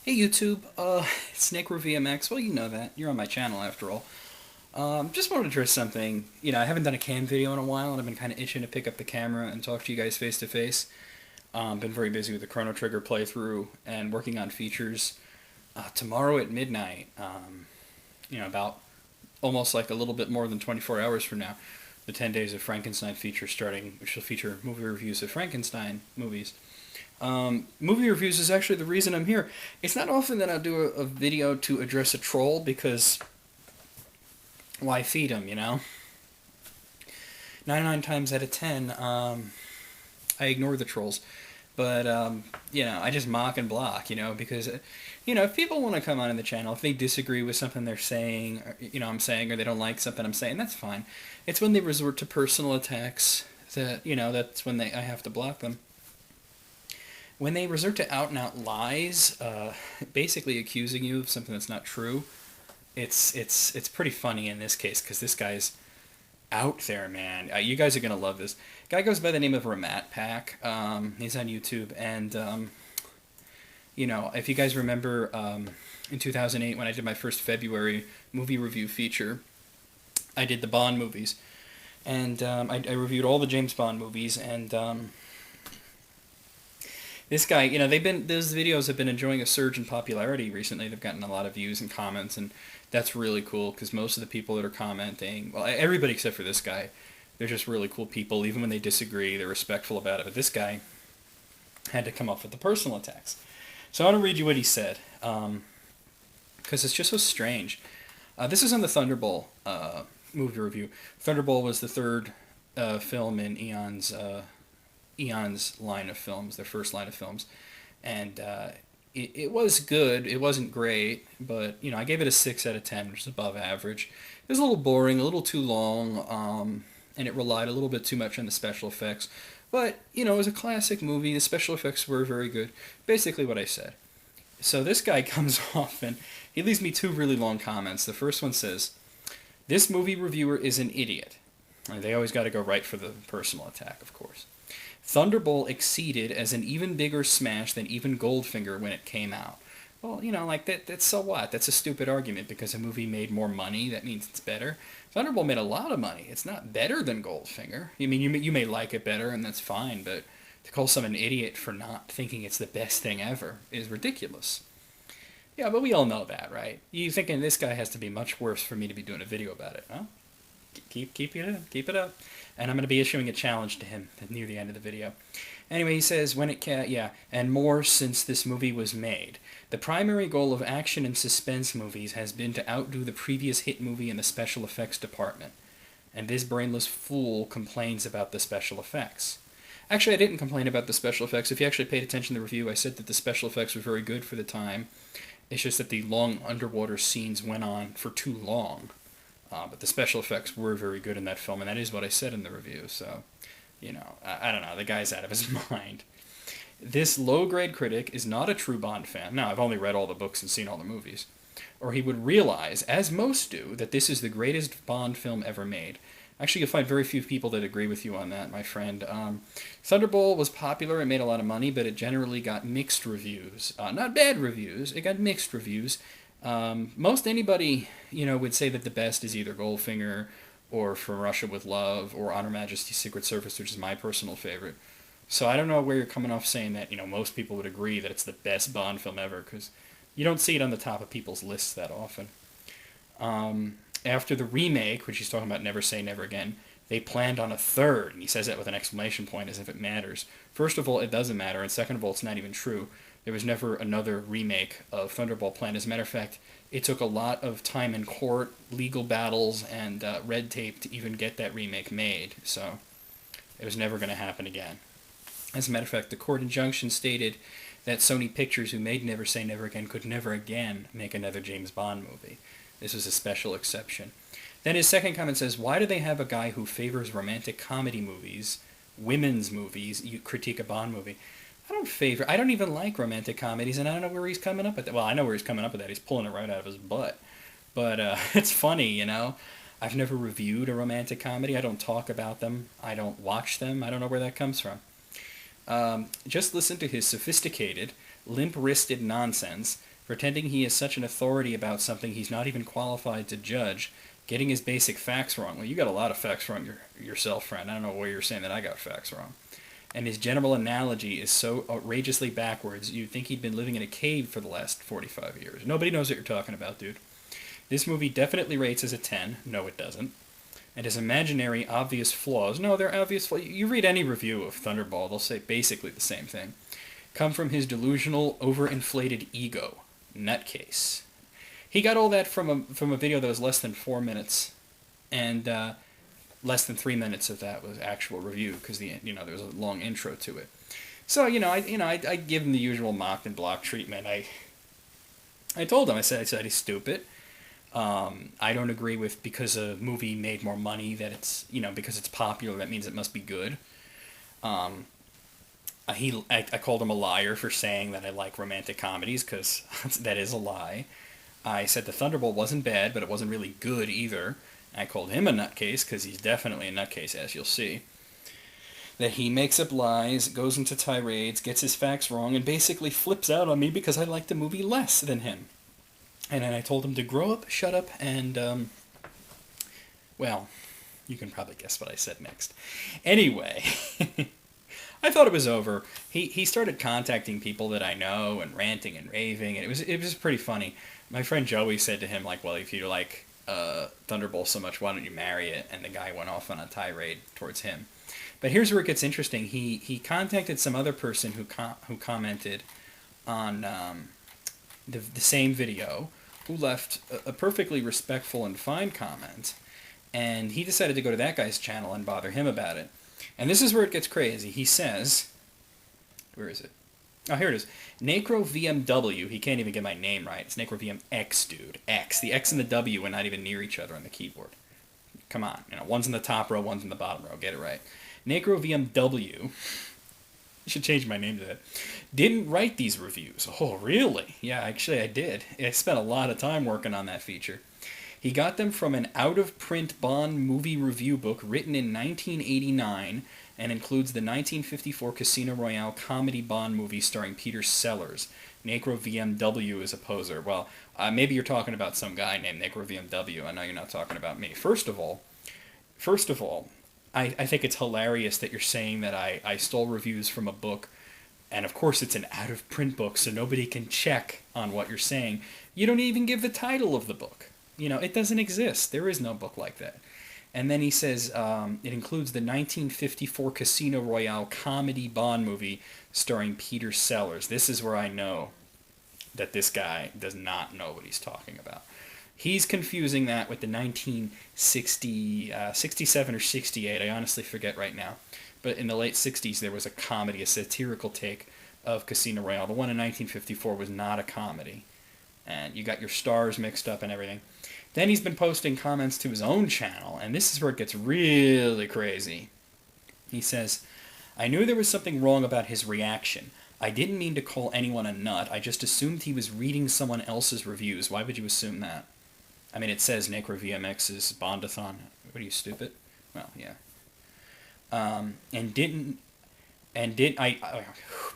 Hey YouTube, it's Nick with VMX. Well, you know that. You're on my channel after all. Just wanted to address something. I haven't done a cam video in a while, and I've been kind of itching to pick up the camera and talk to you guys face to face. Been very busy with the Chrono Trigger playthrough and working on features. Tomorrow at midnight, about almost like a little bit more than 24 hours from now, the 10 Days of Frankenstein feature starting, which will feature movie reviews of Frankenstein movies. Movie reviews is actually the reason I'm here. It's not often that I'll do a video to address a troll because why feed them, 99 times out of 10, I ignore the trolls. But, I just mock and block, because, if people want to come on in the channel, if they disagree with something they're saying, I'm saying, or they don't like something I'm saying, that's fine. It's when they resort to personal attacks that, that's when I have to block them. When they resort to out-and-out lies, basically accusing you of something that's not true, it's pretty funny in this case, because this guy's out there, man. You guys are going to love this. Guy goes by the name of Ramat Pack. He's on YouTube, and, if you guys remember, in 2008, when I did my first February movie review feature, I did the Bond movies, and I reviewed all the James Bond movies, and this guy, those videos have been enjoying a surge in popularity recently. They've gotten a lot of views and comments, and that's really cool because most of the people that are commenting, well, everybody except for this guy, they're just really cool people. Even when they disagree, they're respectful about it. But this guy had to come up with the personal attacks. So I want to read you what he said because it's just so strange. This is on the Thunderball movie review. Thunderball was the third film in Eon's line of films, their first line of films, and it was good. It wasn't great, but I gave it a 6 out of 10, which is above average. It was a little boring, a little too long, and it relied a little bit too much on the special effects. But it was a classic movie. The special effects were very good. Basically, what I said. So this guy comes off and he leaves me two really long comments. The first one says, "This movie reviewer is an idiot." And they always got to go right for the personal attack, of course. Thunderball exceeded as an even bigger smash than even Goldfinger when it came out. Well, that's so what? That's a stupid argument because a movie made more money. That means it's better. Thunderball made a lot of money. It's not better than Goldfinger. I mean, you may like it better, and that's fine, but to call someone an idiot for not thinking it's the best thing ever is ridiculous. Yeah, but we all know that, right? You thinking this guy has to be much worse for me to be doing a video about it, huh? Keep it up, keep it up. And I'm going to be issuing a challenge to him near the end of the video. Anyway, he says, and more since this movie was made. The primary goal of action and suspense movies has been to outdo the previous hit movie in the special effects department. And this brainless fool complains about the special effects. Actually, I didn't complain about the special effects. If you actually paid attention to the review, I said that the special effects were very good for the time. It's just that the long underwater scenes went on for too long. But the special effects were very good in that film, and that is what I said in the review, so, I don't know, the guy's out of his mind. This low-grade critic is not a true Bond fan. Now, I've only read all the books and seen all the movies. Or he would realize, as most do, that this is the greatest Bond film ever made. Actually, you'll find very few people that agree with you on that, my friend. Thunderball was popular, it made a lot of money, but it generally got mixed reviews. Not bad reviews, it got mixed reviews. Most anybody, would say that the best is either Goldfinger or From Russia with Love or On Her Majesty's Secret Service, which is my personal favorite. So I don't know where you're coming off saying that, most people would agree that it's the best Bond film ever, because you don't see it on the top of people's lists that often. After the remake, which he's talking about Never Say Never Again, they planned on a third, and he says that with an exclamation point as if it matters. First of all, it doesn't matter, and second of all, it's not even true. There was never another remake of Thunderball planned. As a matter of fact, it took a lot of time in court, legal battles, and red tape to even get that remake made. So it was never going to happen again. As a matter of fact, the court injunction stated that Sony Pictures, who made Never Say Never Again, could never again make another James Bond movie. This was a special exception. Then his second comment says, why do they have a guy who favors romantic comedy movies, women's movies, you critique a Bond movie? I don't even like romantic comedies, and I don't know where he's coming up with that. Well, I know where he's coming up with that. He's pulling it right out of his butt. But it's funny, I've never reviewed a romantic comedy. I don't talk about them. I don't watch them. I don't know where that comes from. Just listen to his sophisticated, limp-wristed nonsense pretending he is such an authority about something he's not even qualified to judge, getting his basic facts wrong. Well, you got a lot of facts wrong yourself, friend. I don't know where you're saying that I got facts wrong. And his general analogy is so outrageously backwards, you'd think he'd been living in a cave for the last 45 years. Nobody knows what you're talking about, dude. This movie definitely rates as a 10. No, it doesn't. And his imaginary, obvious flaws, no, they're obvious flaws. You read any review of Thunderball, they'll say basically the same thing. Come from his delusional, overinflated ego. Nutcase. He got all that from a video that was less than 4 minutes, and less than 3 minutes of that was actual review because there was a long intro to it. So I give him the usual mock and block treatment. I told him I said he's stupid. I don't agree with because a movie made more money that it's because it's popular that means it must be good. I called him a liar for saying that I like romantic comedies because that is a lie. I said the Thunderball wasn't bad, but it wasn't really good either. I called him a nutcase because he's definitely a nutcase, as you'll see. That he makes up lies, goes into tirades, gets his facts wrong, and basically flips out on me because I like the movie less than him. And then I told him to grow up, shut up, and, well, you can probably guess what I said next. Anyway, I thought it was over. He started contacting people that I know and ranting and raving, and it was pretty funny. My friend Joey said to him, like, well, if you like Thunderball so much, why don't you marry it? And the guy went off on a tirade towards him. But here's where it gets interesting. He contacted some other person who commented on the same video, who left a perfectly respectful and fine comment, and he decided to go to that guy's channel and bother him about it. And this is where it gets crazy. He says, where is it? Oh, here it is. Nacro VMW. He can't even get my name right. It's Nacro VMX, dude. X. The X and the W are not even near each other on the keyboard. Come on. One's in the top row, one's in the bottom row. Get it right. Nacro VMW. I should change my name to that. Didn't write these reviews. Oh, really? Yeah, actually I did. I spent a lot of time working on that feature. He got them from an out-of-print Bond movie review book written in 1989 and includes the 1954 Casino Royale comedy Bond movie starring Peter Sellers. Nacro VMW is a poser. Well, maybe you're talking about some guy named Nacro VMW. I know you're not talking about me. First of all, I think it's hilarious that you're saying that I stole reviews from a book, and of course it's an out-of-print book, so nobody can check on what you're saying. You don't even give the title of the book. It doesn't exist. There is no book like that. And then he says it includes the 1954 Casino Royale comedy Bond movie starring Peter Sellers. This is where I know that this guy does not know what he's talking about. He's confusing that with the 1967 or 68, I honestly forget right now. But in the late 60s, there was a comedy, a satirical take of Casino Royale. The one in 1954 was not a comedy. And you got your stars mixed up and everything. Then he's been posting comments to his own channel, and this is where it gets really crazy. He says, I knew there was something wrong about his reaction. I didn't mean to call anyone a nut. I just assumed he was reading someone else's reviews. Why would you assume that? I mean, it says Nacro VMX's Bondathon. What are you, stupid? Well, yeah.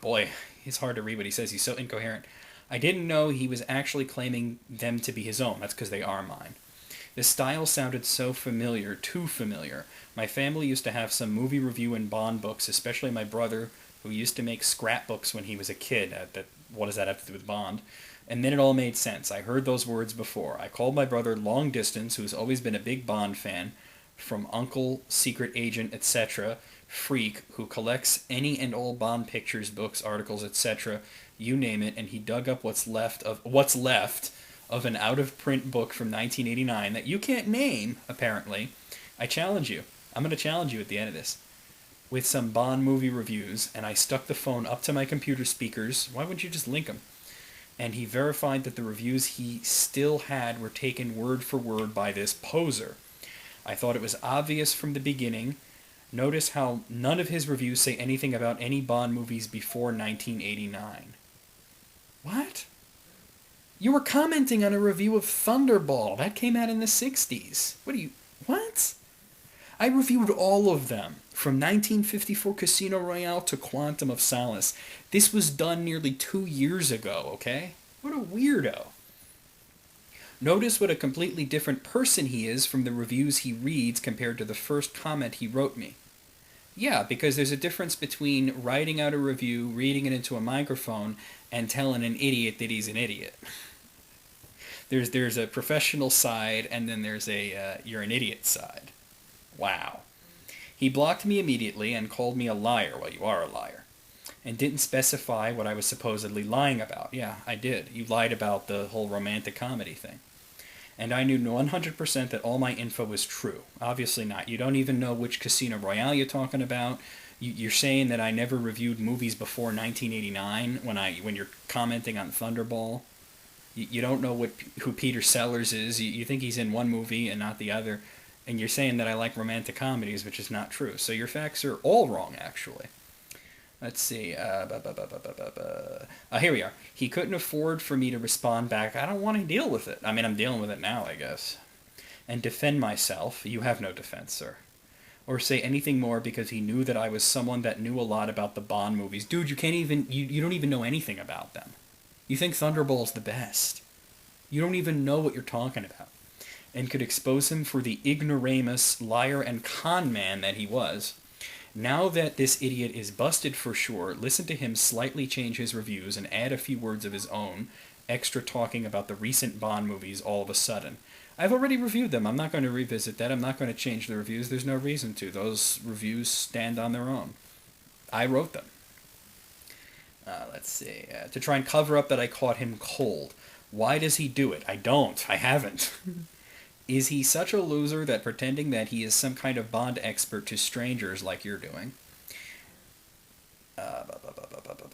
Boy, it's hard to read what he says. He's so incoherent. I didn't know he was actually claiming them to be his own. That's because they are mine. The style sounded so familiar, too familiar. My family used to have some movie review and Bond books, especially my brother, who used to make scrapbooks when he was a kid. What does that have to do with Bond? And then it all made sense. I heard those words before. I called my brother long distance, who's always been a big Bond fan, from uncle, secret agent, etc., freak, who collects any and all Bond pictures, books, articles, etc., you name it, and he dug up what's left of an out-of-print book from 1989 that you can't name, apparently. I challenge you. I'm going to challenge you at the end of this with some Bond movie reviews, and I stuck the phone up to my computer speakers. Why wouldn't you just link them? And he verified that the reviews he still had were taken word for word by this poser. I thought it was obvious from the beginning. Notice how none of his reviews say anything about any Bond movies before 1989. What? You were commenting on a review of Thunderball. That came out in the 60s. What? I reviewed all of them, from 1954 Casino Royale to Quantum of Solace. This was done nearly 2 years ago, okay? What a weirdo. Notice what a completely different person he is from the reviews he reads compared to the first comment he wrote me. Yeah, because there's a difference between writing out a review, reading it into a microphone, and telling an idiot that he's an idiot. There's a professional side, and then there's a you're an idiot side. Wow. He blocked me immediately and called me a liar. Well, you are a liar. And didn't specify what I was supposedly lying about. Yeah, I did. You lied about the whole romantic comedy thing. And I knew 100% that all my info was true. Obviously not. You don't even know which Casino Royale you're talking about. You're saying that I never reviewed movies before 1989 when you're commenting on Thunderball. You don't know who Peter Sellers is. You think he's in one movie and not the other. And you're saying that I like romantic comedies, which is not true. So your facts are all wrong, actually. Let's see. Here we are. He couldn't afford for me to respond back. I don't want to deal with it. I mean, I'm dealing with it now, I guess. And defend myself. You have no defense, sir. Or say anything more because he knew that I was someone that knew a lot about the Bond movies. Dude, you can't even... You don't even know anything about them. You think Thunderball's the best. You don't even know what you're talking about. And could expose him for the ignoramus, liar, and con man that he was. Now that this idiot is busted for sure, listen to him slightly change his reviews and add a few words of his own, extra talking about the recent Bond movies all of a sudden. I've already reviewed them. I'm not going to revisit that. I'm not going to change the reviews. There's no reason to. Those reviews stand on their own. I wrote them. Let's see. To try and cover up that I caught him cold. Why does he do it? I don't. I haven't. Is he such a loser that pretending that he is some kind of Bond expert to strangers like you're doing?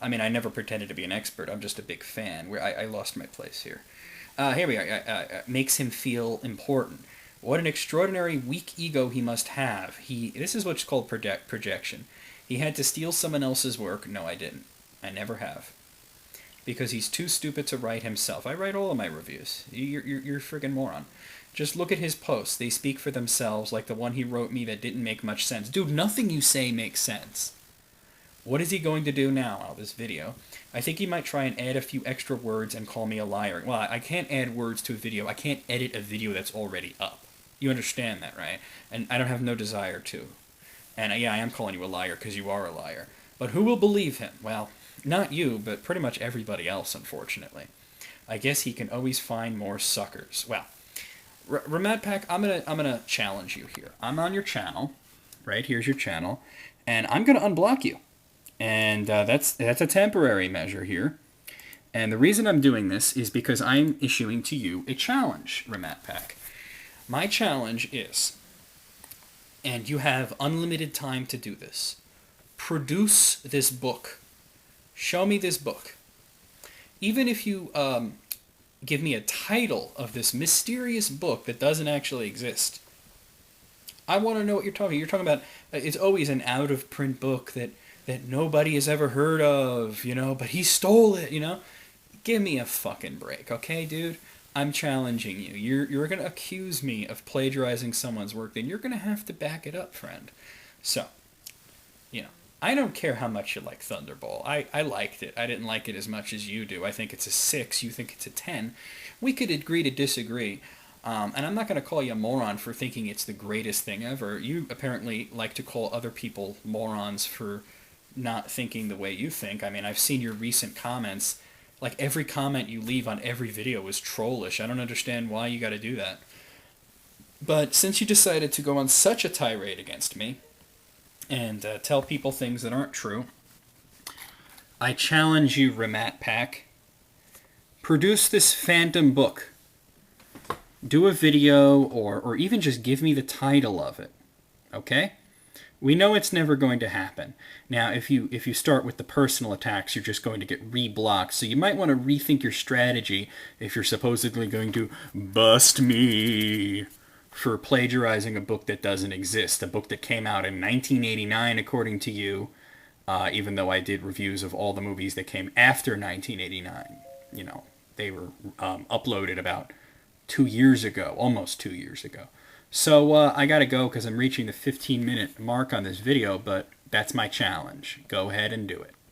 I mean, I never pretended to be an expert. I'm just a big fan. I lost my place here. Here we are. Makes him feel important. What an extraordinary weak ego he must have. This is what's called projection. He had to steal someone else's work. No, I didn't. I never have. Because he's too stupid to write himself. I write all of my reviews. You're a friggin' moron. Just look at his posts. They speak for themselves, like the one he wrote me that didn't make much sense. Dude, nothing you say makes sense. What is he going to do now? Oh, this video. I think he might try and add a few extra words and call me a liar. Well, I can't add words to a video. I can't edit a video that's already up. You understand that, right? And I don't have no desire to. And yeah, I am calling you a liar because you are a liar. But who will believe him? Well, not you, but pretty much everybody else, unfortunately. I guess he can always find more suckers. Well, Ramadpak, I'm gonna challenge you here. I'm on your channel, right? Here's your channel, and I'm gonna unblock you. And that's a temporary measure here. And the reason I'm doing this is because I'm issuing to you a challenge, Ramadpak. My challenge is, and you have unlimited time to do this, produce this book. Show me this book. Even if you give me a title of this mysterious book that doesn't actually exist. I want to know what you're talking about. You're talking about, it's always an out-of-print book that nobody has ever heard of, but he stole it, Give me a fucking break, okay, dude? I'm challenging you. You're going to accuse me of plagiarizing someone's work, then you're going to have to back it up, friend. So, I don't care how much you like Thunderball. I liked it. I didn't like it as much as you do. I think it's a 6. You think it's a 10. We could agree to disagree. And I'm not going to call you a moron for thinking it's the greatest thing ever. You apparently like to call other people morons for not thinking the way you think. I mean, I've seen your recent comments. Like, every comment you leave on every video is trollish. I don't understand why you got to do that. But since you decided to go on such a tirade against me, and tell people things that aren't true, I challenge you, Ramadpak. Produce this Phantom book. Do a video, or even just give me the title of it. Okay? We know it's never going to happen. Now, if you start with the personal attacks, you're just going to get re-blocked. So you might want to rethink your strategy if you're supposedly going to bust me for plagiarizing a book that doesn't exist, a book that came out in 1989, according to you, even though I did reviews of all the movies that came after 1989. They were uploaded about 2 years ago, almost 2 years ago. So I gotta go because I'm reaching the 15-minute mark on this video, but that's my challenge. Go ahead and do it.